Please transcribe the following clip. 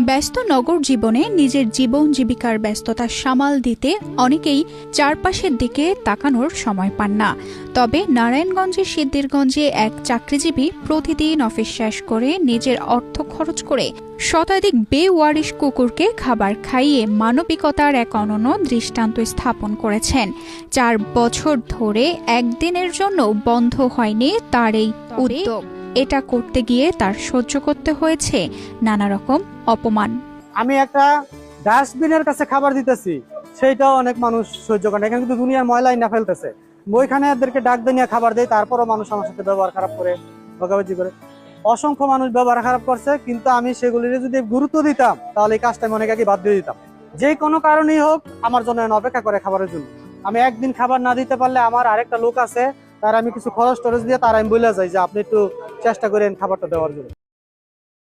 ব্যস্ত নগর জীবনে নিজের জীবন জীবিকার ব্যস্ততা সামাল দিতে অনেকেই চারপাশের দিকে তাকানোর সময় পান না। তবে নারায়ণগঞ্জের সিদ্ধিরগঞ্জে এক চাকরিজীবী প্রতিদিন অফিস শেষ করে নিজের অর্থ খরচ করে শতাধিক বেওয়ারিশ কুকুরকে খাবার খাইয়ে মানবিকতার এক অনন্য দৃষ্টান্ত স্থাপন করেছেন। 4 বছর ধরে একদিনের জন্য বন্ধ হয়নি তার এই উদ্যোগ। এটা করতে গিয়ে তার সহ্য করতে হয়েছে নানা রকম অপমান। আমি একটা ডাস্টবিনের কাছে খাবার দিতেছি, সেইটাও অনেক মানুষ সহ্য করে না। এখানে কিন্তু দুনিয়ার ময়লাই না ফেলতেছে, ওইখানে এদেরকে ডাক দিয়ে খাবার দেয়, তারপরও মানুষ আমার সাথে ব্যবহার খারাপ করে, বকাবাজি করে। অসংখ্য মানুষ ব্যবহার খারাপ করছে, কিন্তু আমি সেগুলির যদি গুরুত্ব দিতাম তাহলে এই কাজটা আমি অনেক আগে বাদ দিয়ে দিতাম। যে কোনো কারণেই হোক আমার জন্য অপেক্ষা করে খাবারের জন্য। আমি একদিন খাবার না দিতে পারলে আমার আরেকটা লোক আছে, তার আমি কিছু খরচ টরচ দিয়ে তার আমি বলে যাই যে আপনি একটু চেষ্টা করেন খাবারটা দেওয়ার জন্য।